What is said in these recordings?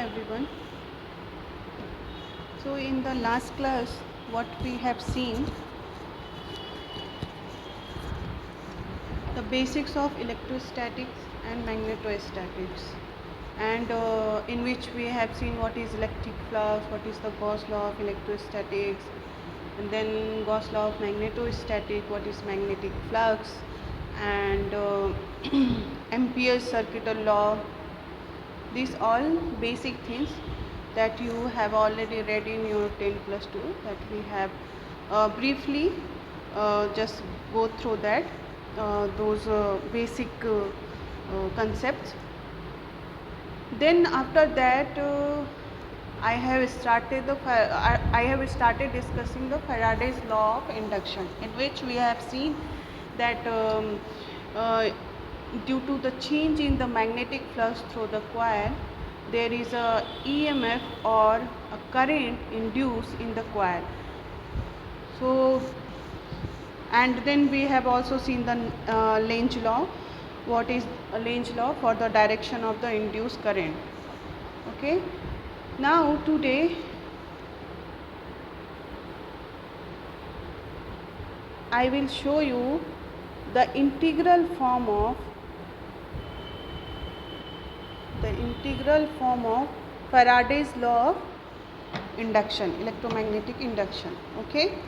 everyone. So in the last class what we have seen the basics of electrostatics and magnetostatics, and in which we have seen what is electric flux, what is the Gauss law of electrostatics, and then Gauss law of magnetostatic, what is magnetic flux, and Ampere's circuital law. These all basic things that you have already read in your 10+2, that we have briefly just go through that those basic concepts. Then after that I have started discussing the Faraday's law of induction, in which we have seen that due to the change in the magnetic flux through the coil, there is a EMF or a current induced in the coil. So, and then we have also seen the Lenz law. What is a Lenz law? For the direction of the induced current. Okay. Now today I will show you the integral form of Faraday's law of induction, electromagnetic induction. Okay.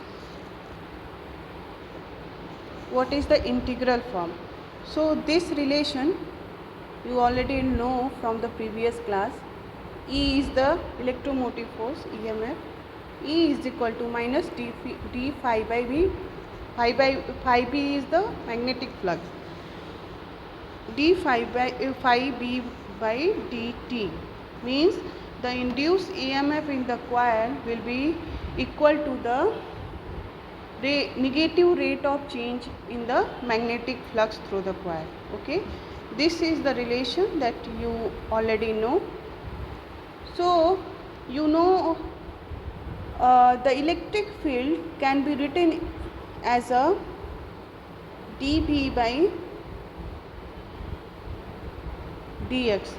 What is the integral form? So this relation you already know from the previous class. E is the electromotive force, EMF. E is equal to minus d phi by v. Phi b is the magnetic flux. D phi b by dt means the induced EMF in the coil will be equal to the negative rate of change in the magnetic flux through the coil. Okay, this is the relation that you already know. So you know the electric field can be written as a dB by dx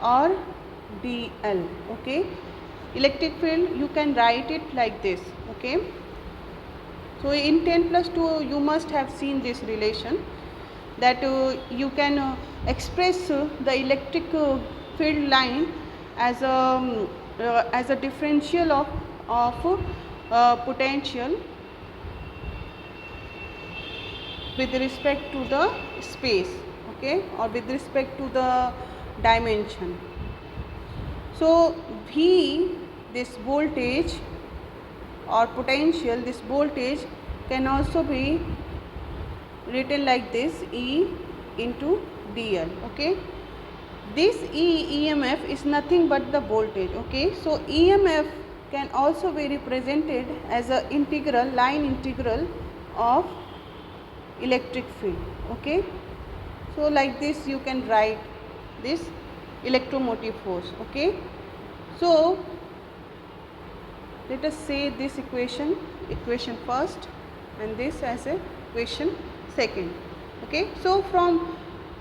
or dl. Okay, electric field you can write it like this. Okay, so in 10+2 you must have seen this relation, that you can express the electric field line as a differential of potential with respect to the space. Okay, or with respect to the dimension. So V, this voltage or potential, this voltage can also be written like this, E into dl. Okay, this EMF is nothing but the voltage. Okay, so EMF can also be represented as a integral, line integral of electric field. Okay, so like this you can write this electromotive force. Okay, so let us say this equation first and this as a equation second. Okay, so from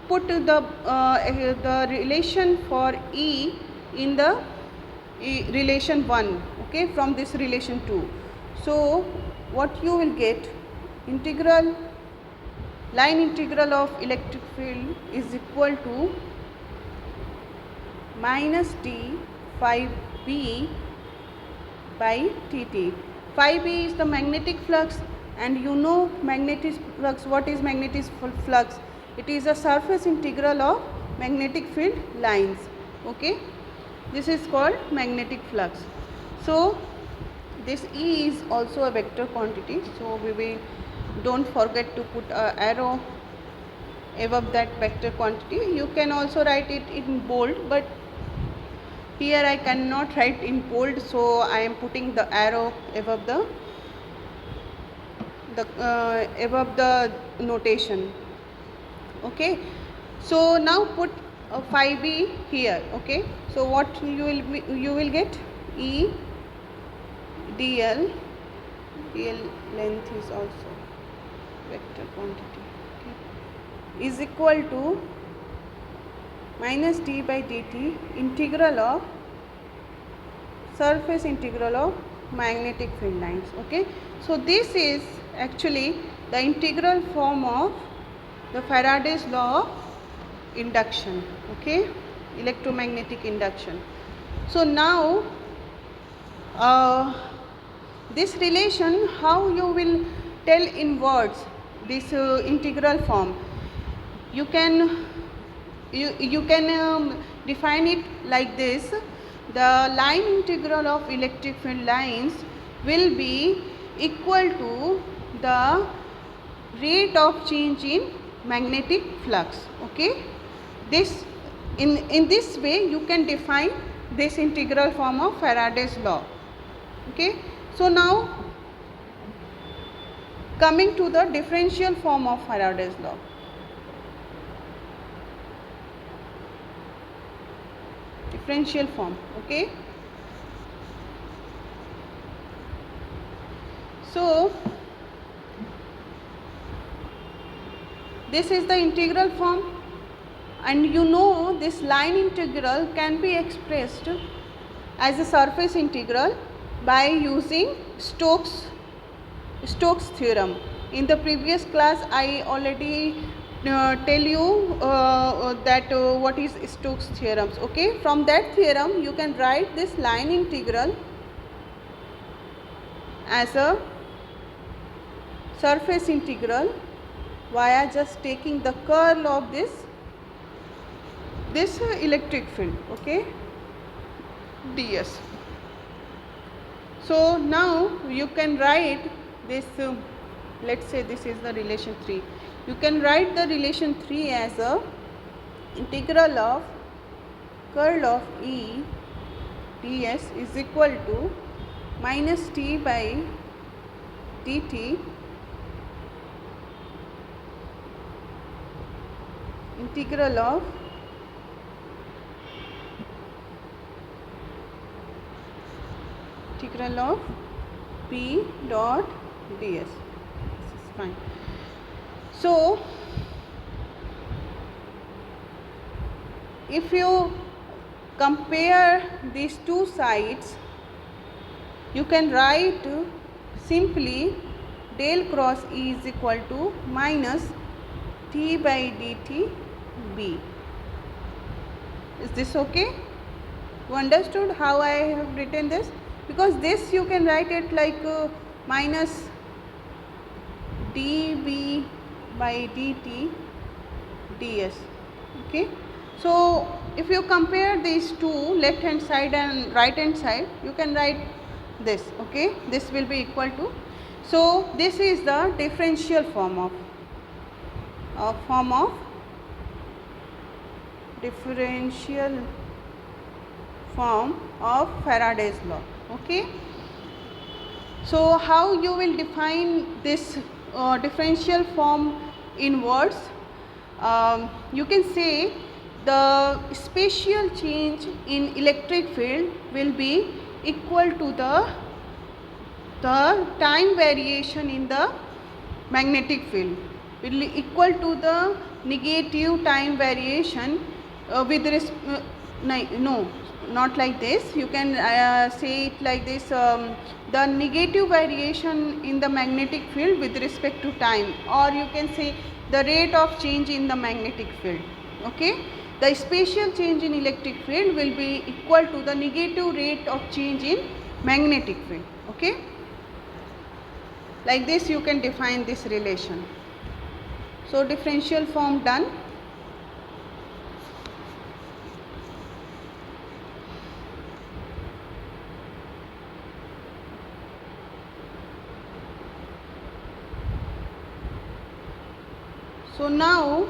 put the relation for E in the relation 1. Okay, from this relation 2. So what you will get, integral, line integral of electric field is equal to minus d phi b by dt. Phi b is the magnetic flux, and you know magnetic flux. What is magnetic flux? It is a surface integral of magnetic field lines. Okay, this is called magnetic flux. So this E is also a vector quantity, so we will don't forget to put an arrow above that vector quantity. You can also write it in bold, but here I cannot write in bold, so I am putting the arrow above the notation. Okay, so now put phi b here. Okay, so what you will get, E dl length is also vector quantity. Okay, is equal to minus d by dt integral of surface integral of magnetic field lines. Okay, so this is actually the integral form of the Faraday's law of induction. Okay, electromagnetic induction. So now this relation, how you will tell in words this integral form, you can define it like this: the line integral of electric field lines will be equal to the rate of change in magnetic flux. Okay, this in this way you can define this integral form of Faraday's law. Okay, so now coming to the differential form of Faraday's law. Differential form. Okay, so this is the integral form, and you know this line integral can be expressed as a surface integral by using Stokes theorem. In the previous class I already tell you that what is Stokes theorems. Okay, from that theorem you can write this line integral as a surface integral via just taking the curl of this electric field. Okay, ds. So now you can write this, let's say this is the relation 3. You can write the relation 3 as a integral of curl of E ds is equal to minus t by dt integral of P dot ds. This is fine. So if you compare these two sides, you can write simply del cross E is equal to minus t by dt b. Is this okay? You understood how I have written this? Because this you can write it like minus dB by dt ds. Okay, so if you compare these two, left hand side and right hand side, you can write this. Okay, this will be equal to, so this is the differential form of Faraday's law. Okay, so how you will define this differential form in words? You can say the spatial change in electric field will be equal to the time variation in the magnetic field, will be equal to the negative time variation with no, not like this. You can say it like this: the negative variation in the magnetic field with respect to time, or you can say the rate of change in the magnetic field. Okay, the spatial change in electric field will be equal to the negative rate of change in magnetic field. Okay, like this you can define this relation. So differential form done. So now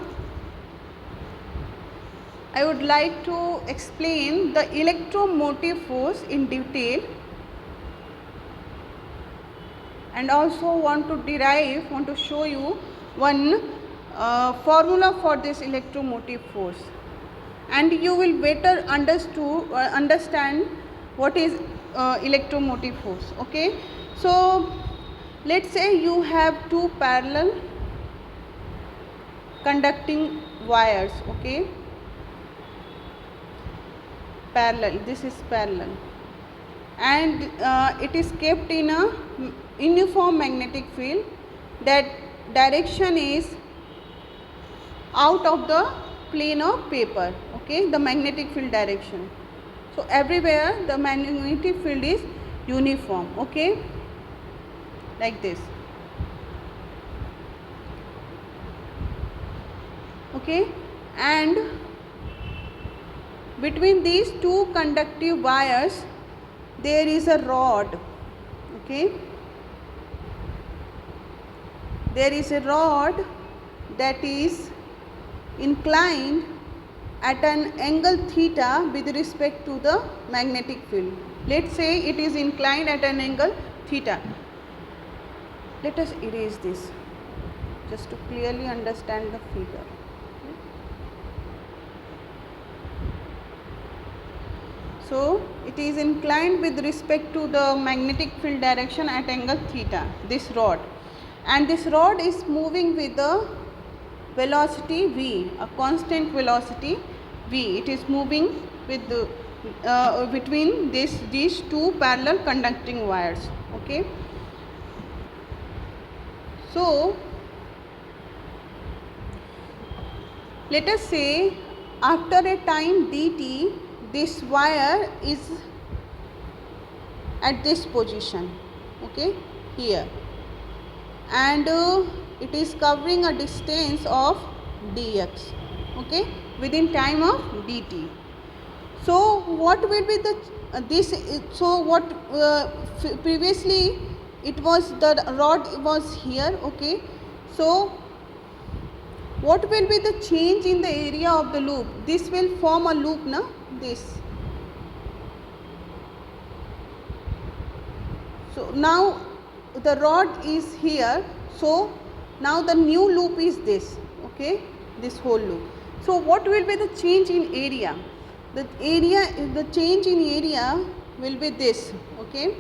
I would like to explain the electromotive force in detail, and also want to show you one formula for this electromotive force, and you will better understand what is electromotive force. Okay, so let's say you have two parallel conducting wires. Okay, parallel, this is parallel. and it is kept in a uniform magnetic field. That direction is out of the plane of paper, okay, the magnetic field direction. So everywhere the magnetic field is uniform, okay, like this, okay. And between these two conductive wires there is a rod, okay. There is a rod that is inclined at an angle theta with respect to the magnetic field. Let's say it is inclined at an angle theta. Let us erase this just to clearly understand the figure. So it is inclined with respect to the magnetic field direction at angle theta, this rod, and this rod is moving with the velocity v, a constant velocity v. It is moving with the between these two parallel conducting wires, okay. So let us say after a time dt, this wire is at this position, okay, here, and it is covering a distance of dx, okay, within time of dt. So what will be the so what previously it was, the rod was here, okay. So what will be the change in the area of the loop? This will form a loop, na, this. So now the rod is here, so now the new loop is this, okay, this whole loop. So what will be the change in area? The change in area will be this, okay.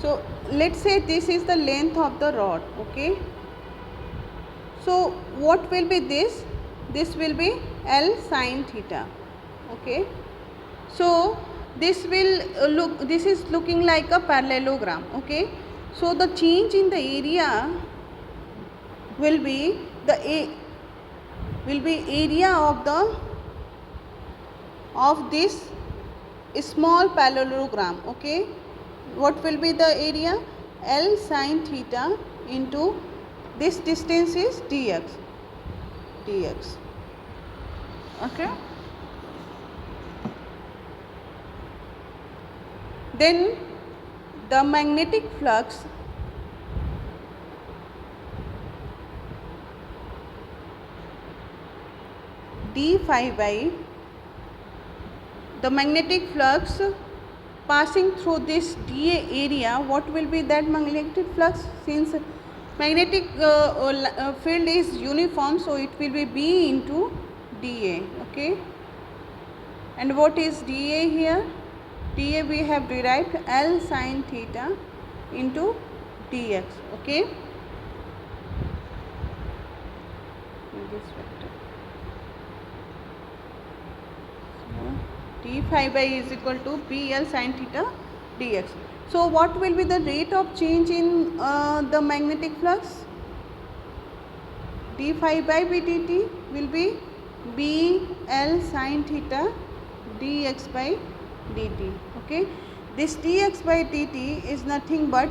So let's say this is the length of the rod, okay. So what will be this? This will be L sin theta, okay. So this will this is looking like a parallelogram, okay. So the change in the area will be area of this small parallelogram, okay. What will be the area? L sin theta into this distance is dx, okay. Then the magnetic flux d phi by the magnetic flux passing through this dA area, what will be that magnetic flux? Since magnetic field is uniform, so it will be B into dA, okay. And what is dA here? dA we have derived L sin theta into dx, okay. This vector. D phi by is equal to BL sin theta dx. So what will be the rate of change in the magnetic flux? D phi by b dt will be BL sin theta dx by dt, okay. This dx by dt is nothing but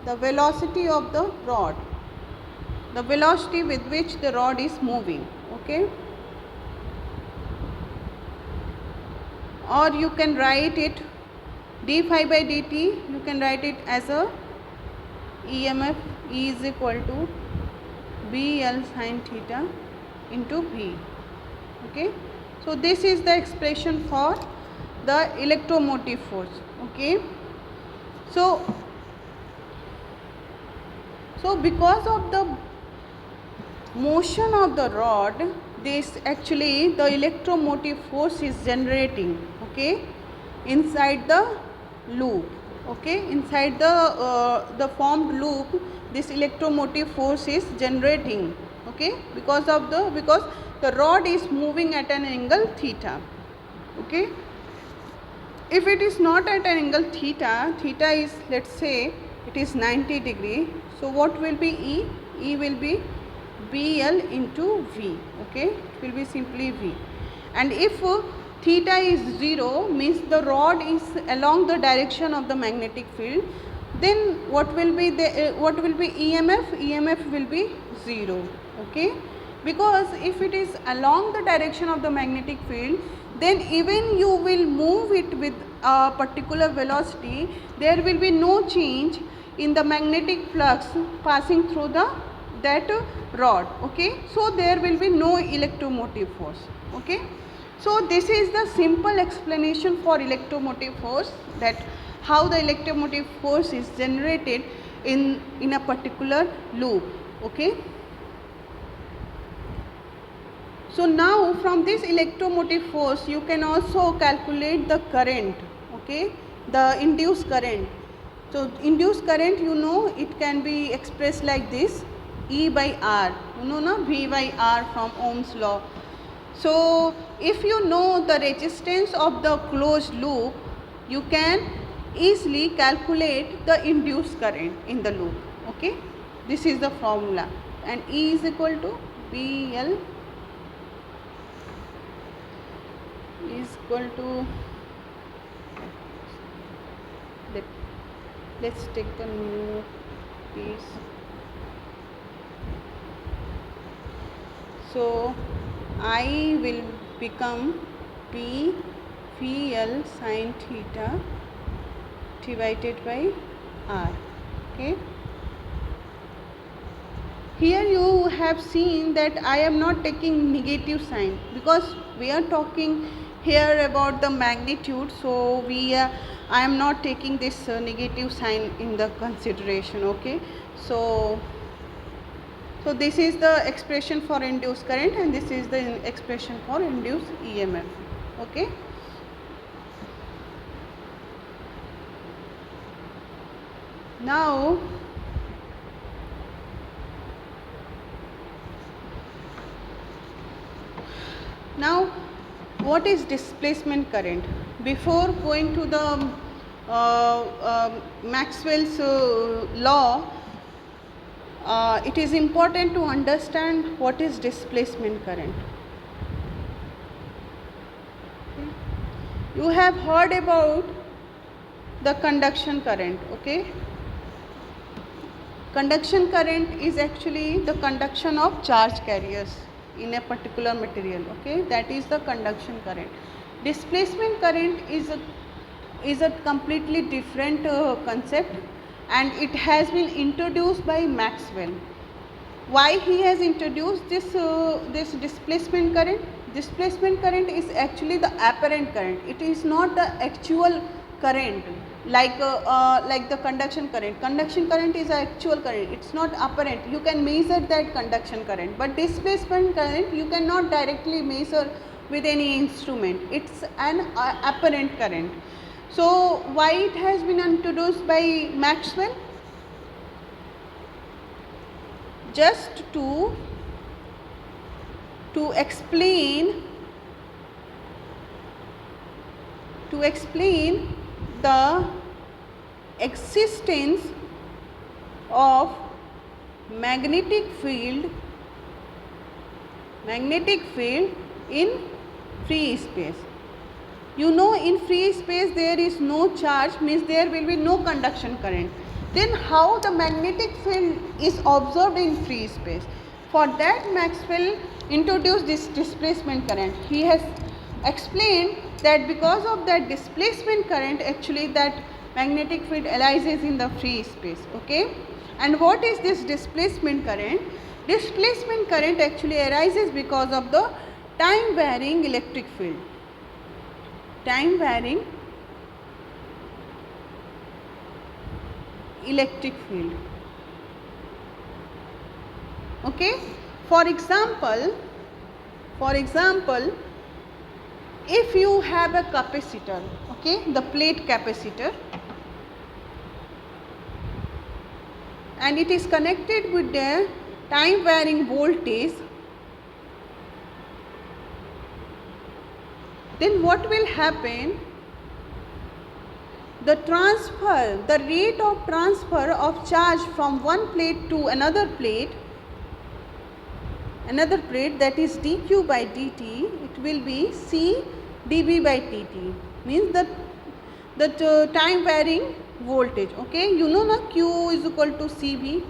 the velocity of the rod, the velocity with which the rod is moving, okay. Or you can write it d phi by dt, you can write it as a EMF E is equal to BL sin theta into V, okay. So this is the expression for the electromotive force, okay. So because of the motion of the rod, this actually the electromotive force is generating, okay, inside the loop, okay, inside the formed loop, this electromotive force is generating, okay, because the rod is moving at an angle theta, okay. If it is not at an angle theta, theta is, let's say it is 90 degree, so what will be E? E will be BL into V, okay, it will be simply V. And if theta is 0, means the rod is along the direction of the magnetic field, then what will be EMF? EMF will be 0, okay, because if it is along the direction of the magnetic field, then even you will move it with a particular velocity, there will be no change in the magnetic flux passing through that rod, okay. So there will be no electromotive force, okay. So this is the simple explanation for electromotive force, that how the electromotive force is generated in a particular loop, okay. So now from this electromotive force you can also calculate the current, okay, the induced current. So induced current, you know, it can be expressed like this, E by R, you know na, V by R from Ohm's law. So if you know the resistance of the closed loop, you can easily calculate the induced current in the loop, okay. This is the formula, and E is equal to BL is equal to, let's take the new piece. So I will become P L sin theta divided by R, okay. Here you have seen that I am not taking negative sign, because we are talking here about the magnitude, so I am not taking this negative sign in the consideration, okay. So this is the expression for induced current, and this is the expression for induced EMF, okay. Now what is displacement current? Before going to the Maxwell's law, it is important to understand what is displacement current. You have heard about the conduction current, okay. Conduction current is actually the conduction of charge carriers in a particular material, okay, that is the conduction current. Displacement current is a completely different concept, and it has been introduced by Maxwell. Why he has introduced this displacement current? Displacement current is actually the apparent current. It is not the actual current like the conduction current. Conduction current is actual current. It's not apparent. You can measure that conduction current, but displacement current you cannot directly measure with any instrument. It's an apparent current. So why it has been introduced by Maxwell? Just to explain the existence of magnetic field in free space. You know, in free space there is no charge, means there will be no conduction current. Then how the magnetic field is observed in free space? For that Maxwell introduced this displacement current. He has explained that because of that displacement current, actually that magnetic field arises in the free space, okay. And what is this displacement current? Displacement current actually arises because of the time varying electric field. Time varying electric field, okay. For example, if you have a capacitor, okay, the plate capacitor, and it is connected with the time varying voltage, then what will happen? The rate of transfer of charge from one plate to another plate, that is dq by dt, it will be c dv by dt, means the time varying voltage. Okay, you know na, q is equal to cv.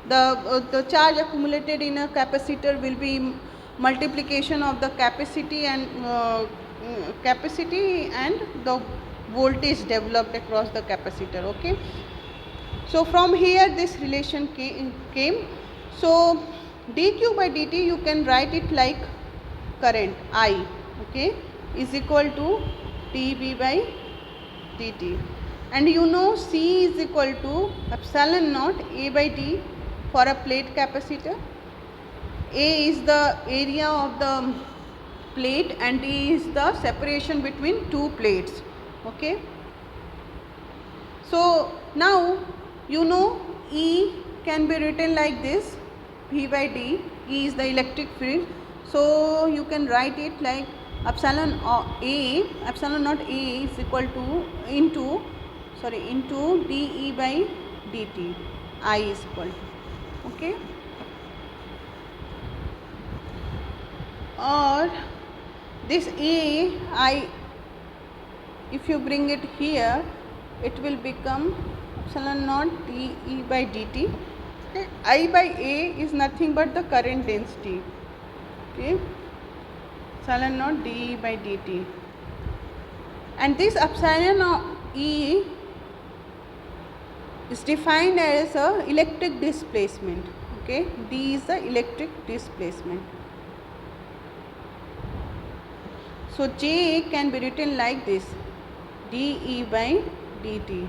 The charge accumulated in a capacitor will be multiplication of the capacity and the voltage developed across the capacitor. Okay, so from here this relation came. So dq by dt you can write it like current I, okay, is equal to dv by dt, and you know C is equal to epsilon naught A by D for a plate capacitor. A is the area of the plate and D is the separation between two plates. Okay, so now you know E can be written like this, V by D. E is the electric field, so you can write it like epsilon naught A is equal to into dE by dt. I is equal to, okay, or this I, if you bring it here, it will become epsilon naught dE by dt. Okay. I by A is nothing but the current density. Okay, epsilon naught dE by dt, and this epsilon E is defined as a electric displacement. Okay, D is the electric displacement. So J can be written like this, dE by dt,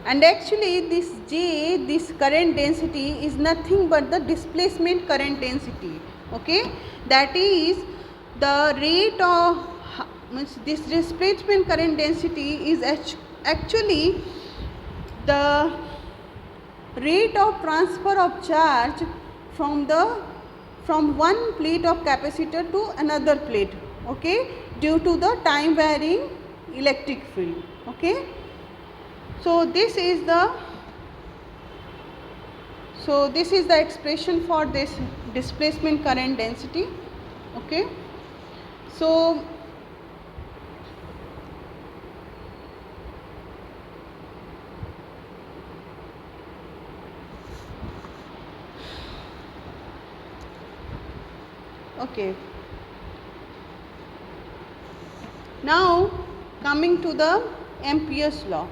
and actually this current density is nothing but the displacement current density. Okay, that is the rate of, means this displacement current density is actually the rate of transfer of charge from one plate of capacitor to another plate. Okay, due to the time varying electric field. Okay, so this is the expression for this displacement current density. Okay, so okay, now coming to the Ampere's law.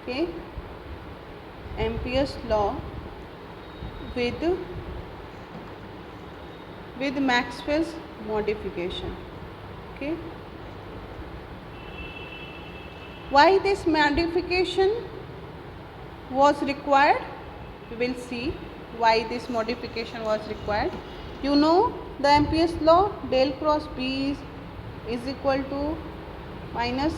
Okay, Ampere's law with Maxwell's modification. Okay, why this modification was required? We will see why this modification was required. You know the Ampere's law, del cross B is equal to minus,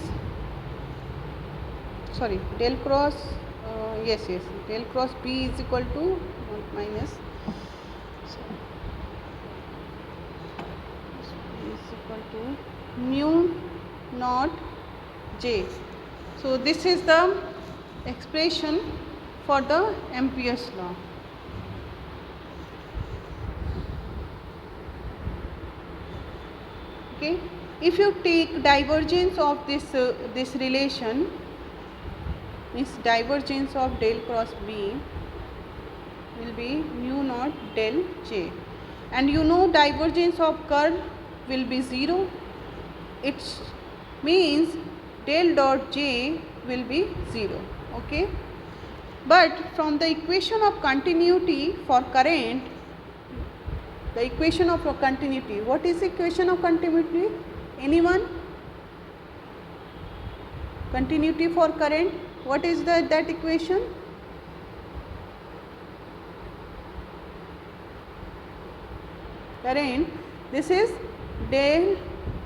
sorry, del cross del cross B is equal to minus, so B is equal to mu naught J. So this is the expression for the Ampere's law. Okay, if you take divergence of this relation, means divergence of del cross B will be mu naught del J, and you know divergence of curl will be 0. It means del dot J will be 0. Okay, but from the equation of continuity for current, the equation of continuity, what is the equation of continuity? Anyone? Continuity for current, what is that equation? Current, this is del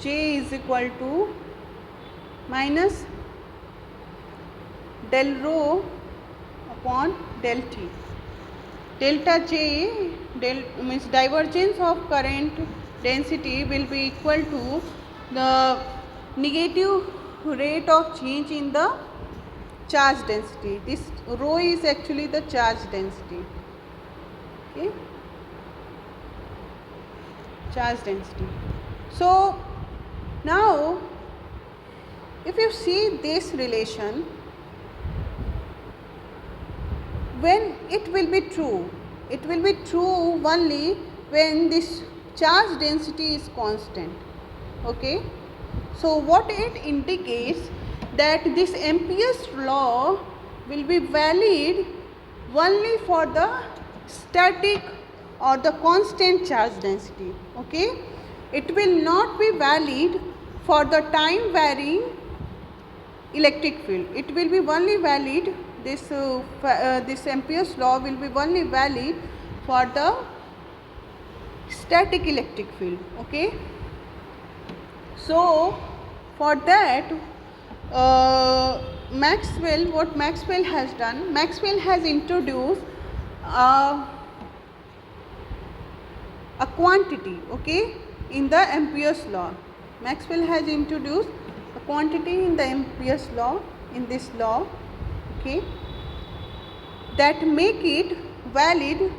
J is equal to minus del rho upon del T. delta J means divergence of current density will be equal to the negative rate of change in the charge density. This rho is actually the charge density. Okay, charge density. So now if you see this relation, when it will be true? It will be true only when this charge density is constant. Okay, so what it indicates that this Ampere's law will be valid only for the static or the constant charge density. Okay, it will not be valid for the time varying electric field. It will be only valid, this Ampere's law will be only valid for the static electric field. Okay, so for that what Maxwell has done, Maxwell has introduced a quantity, okay, in the Ampere's law. Maxwell has introduced a quantity in the Ampere's law, in this law, okay, that make it valid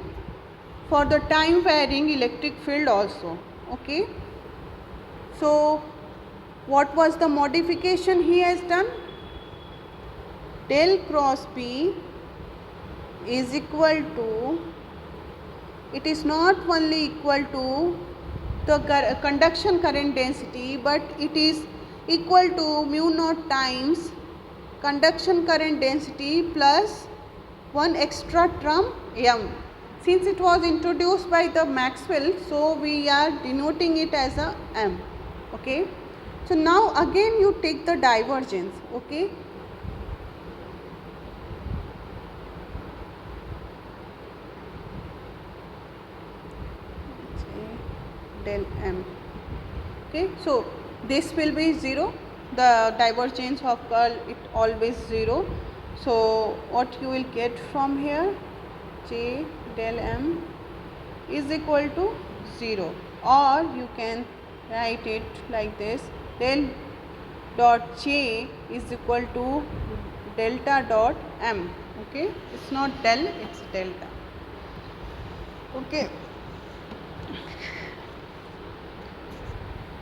for the time varying electric field also. Okay, so what was the modification he has done? Del cross B is equal to, it is not only equal to the conduction current density, but it is equal to mu naught times conduction current density plus one extra term m. Since it was introduced by the Maxwell, so we are denoting it as a m. Okay, so now again you take the divergence. Okay, del m. Okay, so this will be 0, the divergence of curl, it always 0. So what you will get from here, J del m is equal to 0, or you can write it like this, del dot J is equal to delta dot m. Okay, it's not del, it's delta. Okay,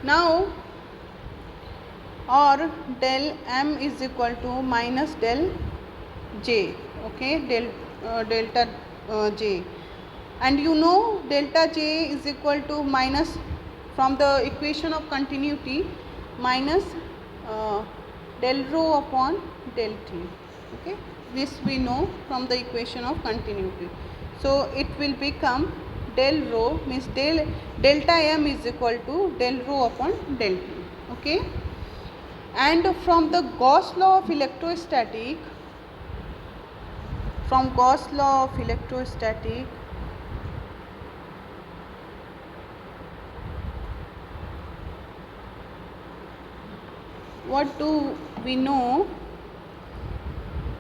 now or del m is equal to minus del J. Okay, delta J, and you know delta J is equal to minus, from the equation of continuity, minus del rho upon del T. Okay, this we know from the equation of continuity. So it will become del rho, means delta m is equal to del rho upon del T. Okay, and from the Gauss law of electrostatic, what do we know?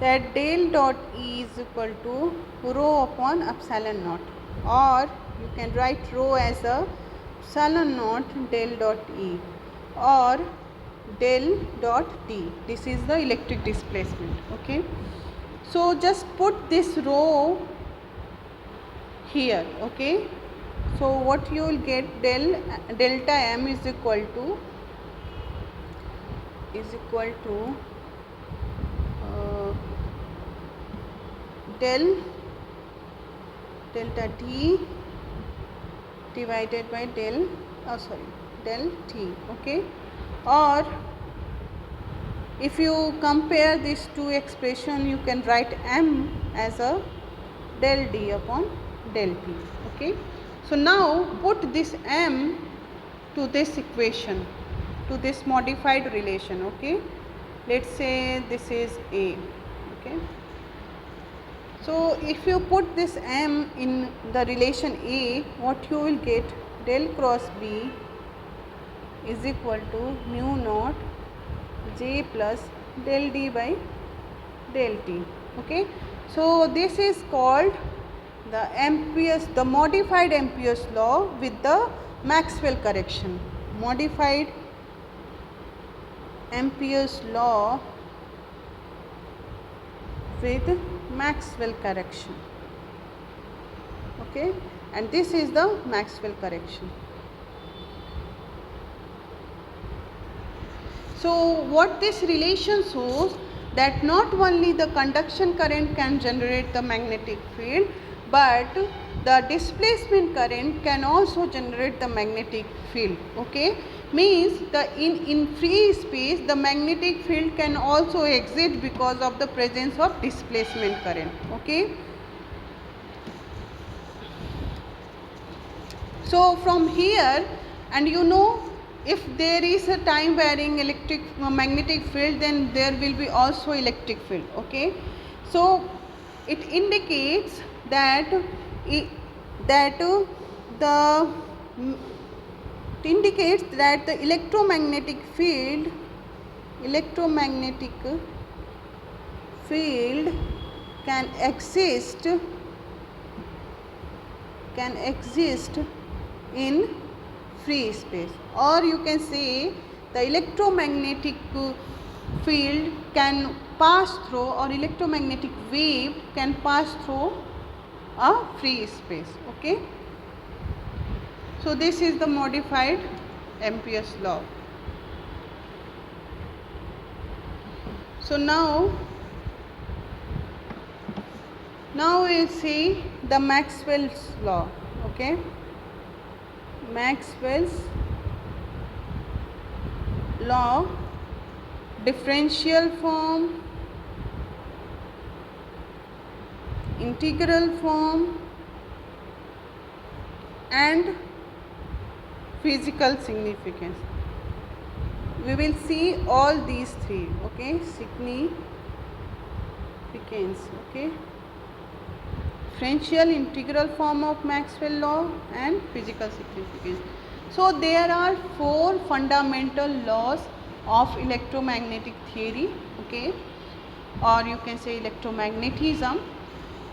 That del dot E is equal to rho upon epsilon naught, or you can write rho as a epsilon naught del dot E or del dot T. This is the electric displacement. Okay, so just put this rho here. Okay, so what you will get, delta m is equal to delta T divided by del T. Okay, or if you compare these two expression, you can write m as a del D upon del T. Okay, so now put this m to this equation, to this modified relation. Okay, let's say this is A. Okay, so if you put this m in the relation A, what you will get, del cross B is equal to mu naught J plus del D by del T. Okay, so this is called the modified Ampere's law with the Maxwell correction. Modified Ampere's law with Maxwell correction. Okay, and this is the Maxwell correction. So what this relation shows, that not only the conduction current can generate the magnetic field, but the displacement current can also generate the magnetic field. Okay, means the in free space the magnetic field can also exist because of the presence of displacement current. Okay, so from here, and you know, if there is a time varying magnetic field, then there will be also electric field. Okay, so it indicates that the electromagnetic field can exist in free space, or you can say the electromagnetic field can pass through, or electromagnetic wave can pass through a free space. Okay, so this is the modified Ampere's law. So now we will see the Maxwell's law. Okay, Maxwell's law, differential form, integral form, and physical significance. We will see all these three. Okay, significance. Okay, differential, integral form of Maxwell law, and physical significance. So there are four fundamental laws of electromagnetic theory. Okay, or you can say electromagnetism.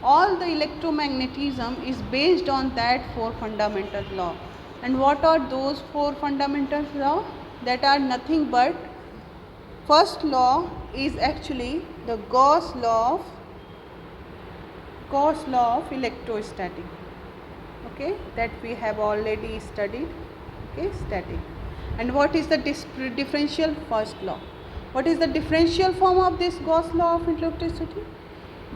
All the electromagnetism is based on that four fundamental law. And what are those four fundamental laws? That are nothing but, first law is actually the Gauss law of electrostatic. Okay, that we have already studied. Okay, static. And what is the differential first law? What is the differential form of this Gauss law of electricity?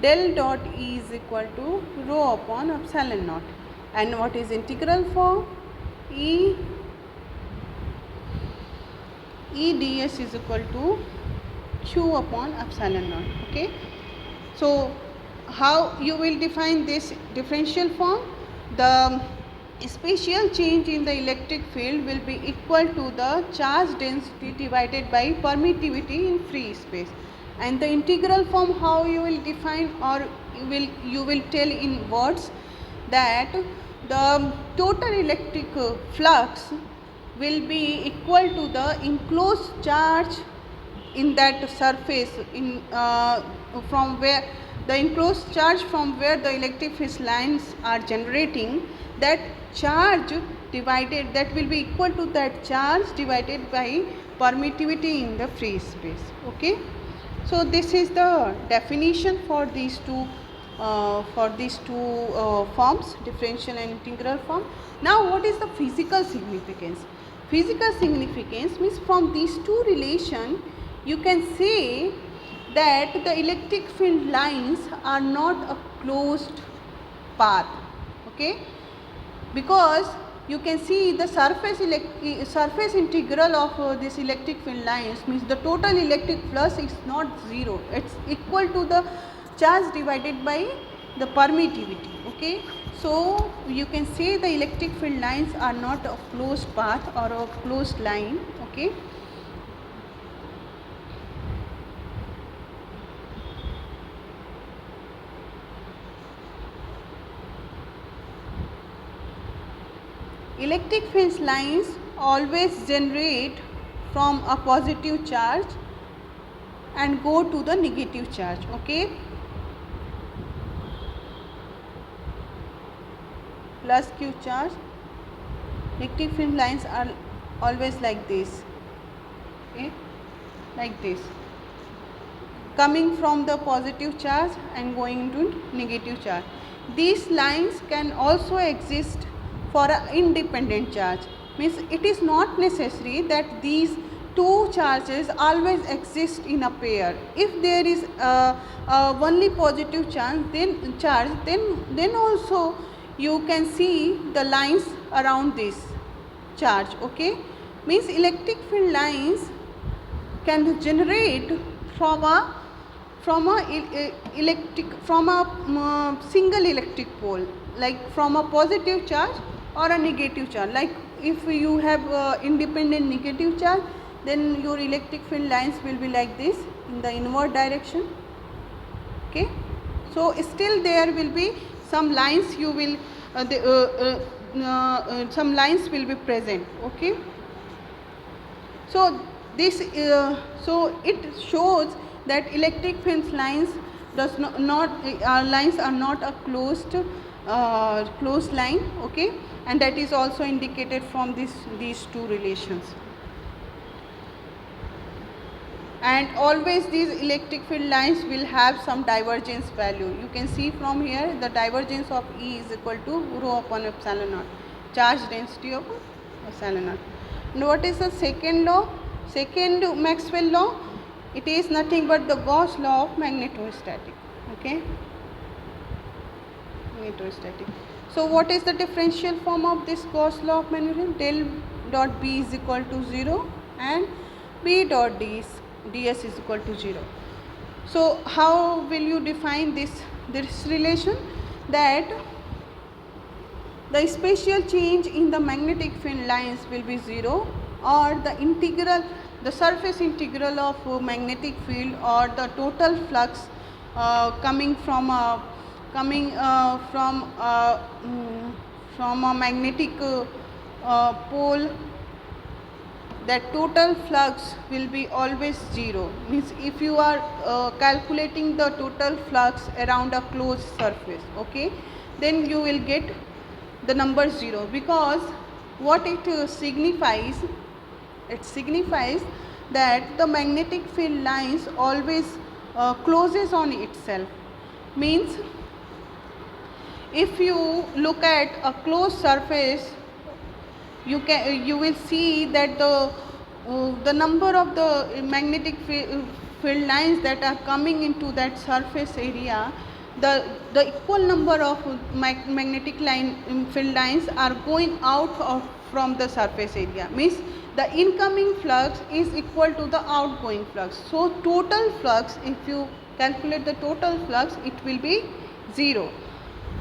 Del dot E is equal to rho upon epsilon naught. And what is integral form? E ds is equal to q upon epsilon naught. Okay, so how you will define this differential form? The spatial change in the electric field will be equal to the charge density divided by permittivity in free space. And the integral form, how you will define, or you will tell in words, that the total electric flux will be equal to the enclosed charge in that surface from where the enclosed charge from where the electric field lines are generating, that charge divided, that will be equal to that charge divided by permittivity in the free space. Okay, so this is the definition for these two forms, differential and integral form. Now what is the physical significance? Physical significance means from these two relations you can say that the electric field lines are not a closed path. Okay, because you can see the surface integral of this electric field lines means the total electric flux is not zero, it's equal to the charge divided by the permittivity. Okay, so you can say the electric field lines are not a closed path or a closed line. Okay, electric field lines always generate from a positive charge and go to the negative charge. Okay, plus q charge. Electric field lines are always like this, okay, like this, coming from the positive charge and going into negative charge. These lines can also exist for an independent charge, means it is not necessary that these two charges always exist in a pair. If there is only positive charge, then also you can see the lines around this charge, okay. Means electric field lines can generate from a single electric pole, like from a positive charge or a negative charge. Like if you have independent negative charge, then your electric field lines will be like this in the inward direction, okay. So still there will be some lines, you will some lines will be present, okay. So this so it shows that electric field lines does lines are not a closed line, okay, and that is also indicated from these two relations. And always these electric field lines will have some divergence value. You can see from here the divergence of E is equal to rho upon epsilon naught, charge density of epsilon naught. And what is the second law? Second Maxwell law, it is nothing but the Gauss law of magnetostatic, okay, magnetostatic. So what is the differential form of this Gauss law of magnetostatic? Del dot B is equal to 0 and B dot ds is equal to 0. So how will you define this relation? That the spatial change in the magnetic field lines will be 0, or the surface integral of magnetic field, or the total flux coming from a magnetic pole, that total flux will be always 0. Means if you are calculating the total flux around a closed surface, okay, then you will get the number 0, because what it signifies that the magnetic field lines always closes on itself. Means if you look at a closed surface, you will see that the number of the magnetic field lines that are coming into that surface area, the equal number of magnetic field lines are going out from the surface area. Means the incoming flux is equal to the outgoing flux. So total flux, if you calculate the total flux, it will be 0.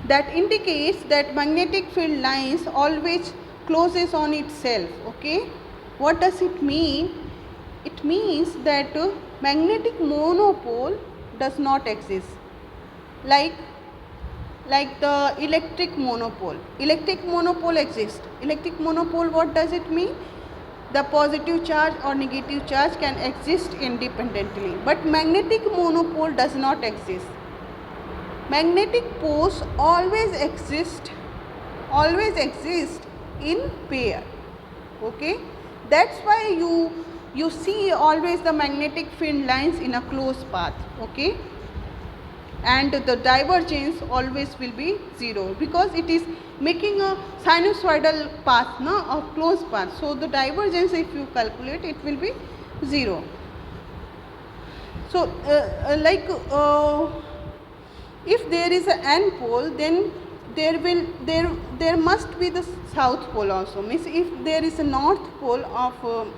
That indicates that magnetic field lines always closes on itself, okay. What does it mean? It means that magnetic monopole does not exist, like the electric monopole. Electric monopole exists. Electric monopole, what does it mean? The positive charge or negative charge can exist independently, but magnetic monopole does not exist. Magnetic poles always exist in pair, okay. That's why you see always the magnetic field lines in a closed path, okay, and the divergence always will be 0, because it is making a sinusoidal path, a closed path. So the divergence, if you calculate, it will be 0. So if there is an N pole, then there must be the south pole also. Means if there is a north pole of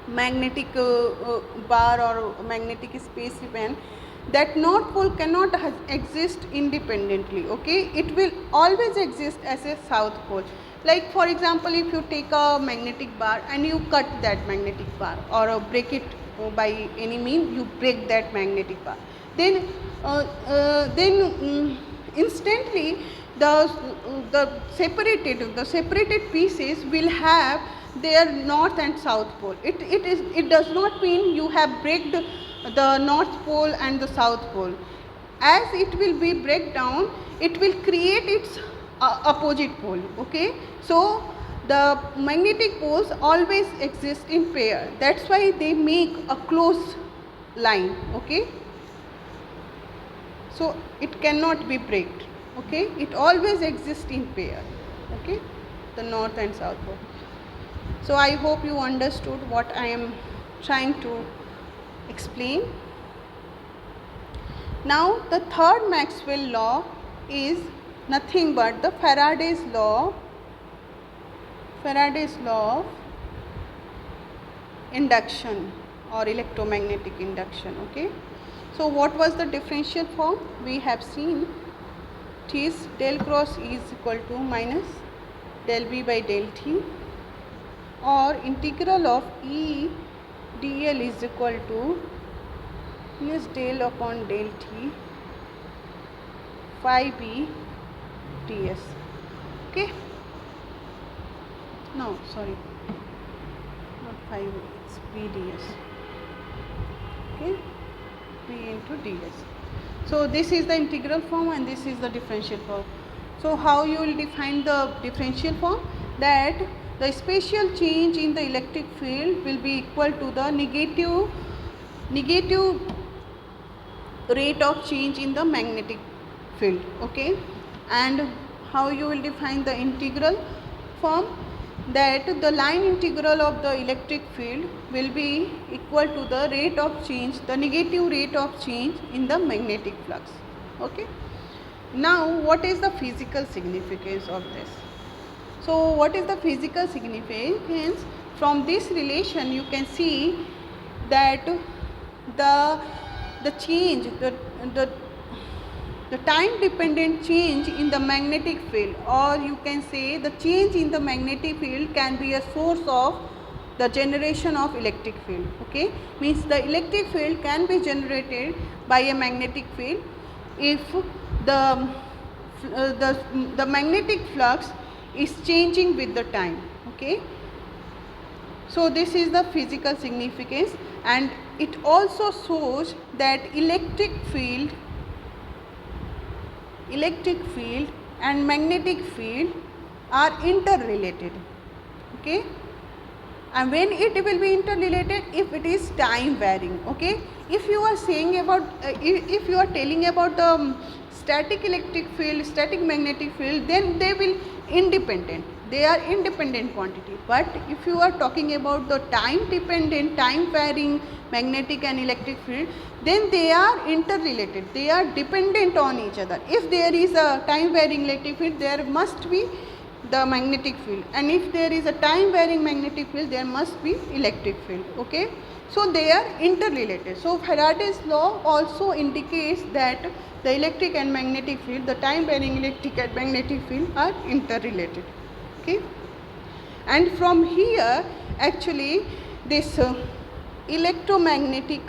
magnetic bar or magnetic space event, that north pole cannot exist independently, okay. It will always exist as a south pole. Like for example, if you take a magnetic bar and you cut that magnetic bar, or break it by any means, you break that magnetic bar, then instantly the separated pieces will have their north and south pole. It does not mean you have break the north pole and the south pole. As it will be break down, it will create its opposite pole. Okay, so the magnetic poles always exist in pair, that's why they make a close line. Okay, so it cannot be breaked. Okay, it always exists in pair. Okay, the north and south pole. So I hope you understood what I am trying to explain. Now the third Maxwell law is nothing but the Faraday's law of induction or electromagnetic induction. Okay, so what was the differential form? We have seen it is del cross E is equal to minus del B by del T, or integral of E dl is equal to minus del upon del T phi B ds. Okay, no, sorry, not phi, it's B ds. Okay, B into ds. So this is the integral form and this is the differential form. So how you will define the differential form? That the spatial change in the electric field will be equal to the negative rate of change in the magnetic field. Okay, and how you will define the integral form? That the line integral of the electric field will be equal to the rate of change, the negative rate of change in the magnetic flux. Okay, now what is the physical significance of this? So what is the physical significance? From this relation you can see that the change, the time dependent change in the magnetic field, or you can say the change in the magnetic field, can be a source of the generation of electric field. Okay, means the electric field can be generated by a magnetic field if the magnetic flux is changing with the time. Okay, so this is the physical significance, and it also shows that electric field and magnetic field are interrelated. Okay, and when it will be interrelated? If it is time varying. Okay, if you are saying about if you are telling about the static electric field, static magnetic field, then they will independent, they are independent quantity. But if you are talking about the time dependent, time varying magnetic and electric field, then they are interrelated, they are dependent on each other. If there is a time varying electric field, there must be the magnetic field, and if there is a time varying magnetic field, there must be electric field. Okay, so they are interrelated. So Faraday's law also indicates that the electric and magnetic field, the time varying electric and magnetic field, are interrelated. Okay, and from here actually this electromagnetic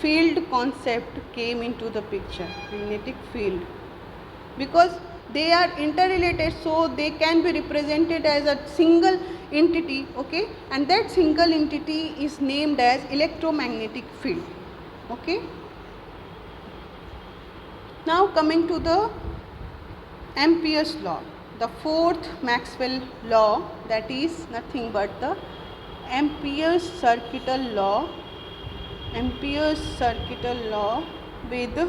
field concept came into the picture. Magnetic field, because they are interrelated, so they can be represented as a single entity. Okay, and that single entity is named as electromagnetic field. Okay, now coming to the Ampere's law, the fourth Maxwell law, that is nothing but the Ampere's circuital law with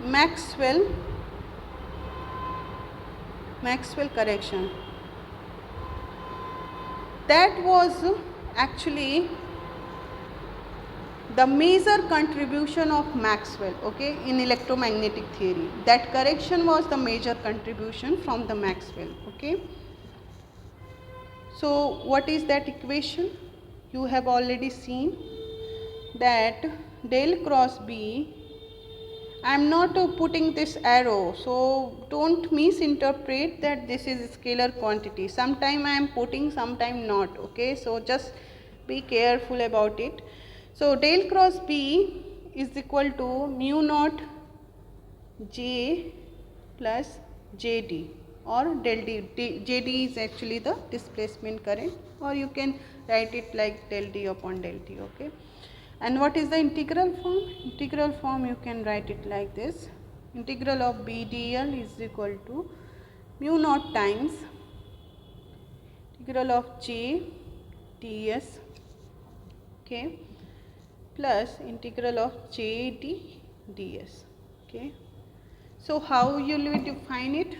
Maxwell correction. That was actually the major contribution of Maxwell. Okay, in electromagnetic theory, that correction was the major contribution from the Maxwell. Okay, so what is that equation? You have already seen that del cross B, I am not putting this arrow, so don't misinterpret that this is a scalar quantity. Sometime I am putting, sometime not. Okay, so just be careful about it. So del cross B is equal to mu naught J plus JD. or del D. JD is actually the displacement current, or you can write it like del D upon del T. Okay. And what is the integral form? Integral form you can write it like this. Integral of BDL is equal to mu naught times integral of J ds, okay, plus integral of J d ds. Okay. So how you will define it?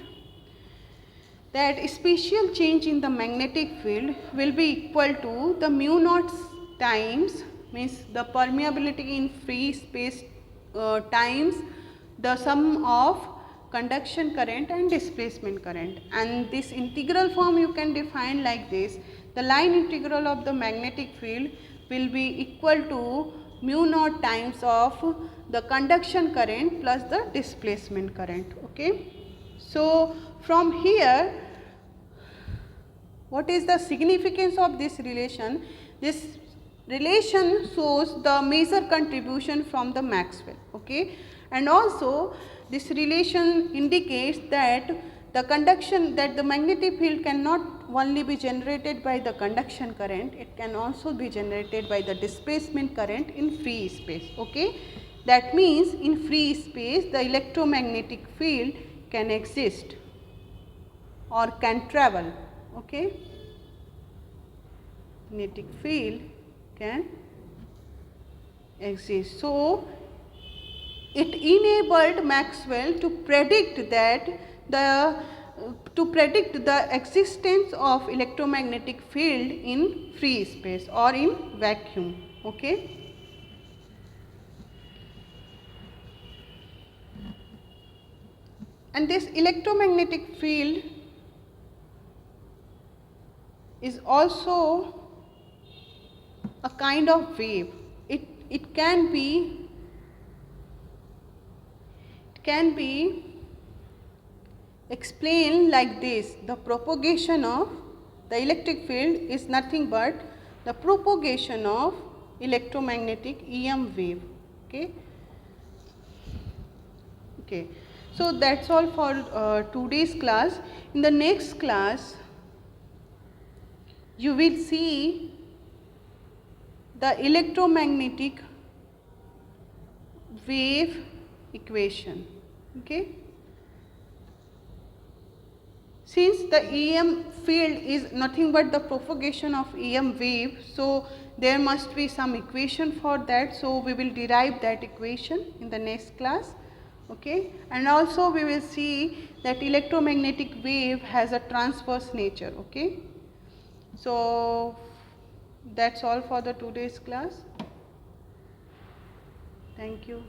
That spatial change in the magnetic field will be equal to the mu naught times, means the permeability in free space times the sum of conduction current and displacement current. And this integral form you can define like this: the line integral of the magnetic field will be equal to mu naught times of the conduction current plus the displacement current. Okay. So from here, what is the significance of this relation? This relation shows the major contribution from the Maxwell. Okay. And also this relation indicates that the magnetic field cannot only be generated by the conduction current, it can also be generated by the displacement current in free space. Okay. That means in free space the electromagnetic field can exist or can travel. Okay. Magnetic field can exist. So it enabled Maxwell to predict the existence of electromagnetic field in free space or in vacuum. Okay. And this electromagnetic field is also a kind of wave. It can be explained like this: the propagation of the electric field is nothing but the propagation of electromagnetic EM wave. Okay. Okay. So that's all for today's class. In the next class, you will see the electromagnetic wave equation. Okay. Since the EM field is nothing but the propagation of EM wave, so there must be some equation for that. So we will derive that equation in the next class. Okay. And also we will see that electromagnetic wave has a transverse nature. Okay. So that's all for the today's class. Thank you.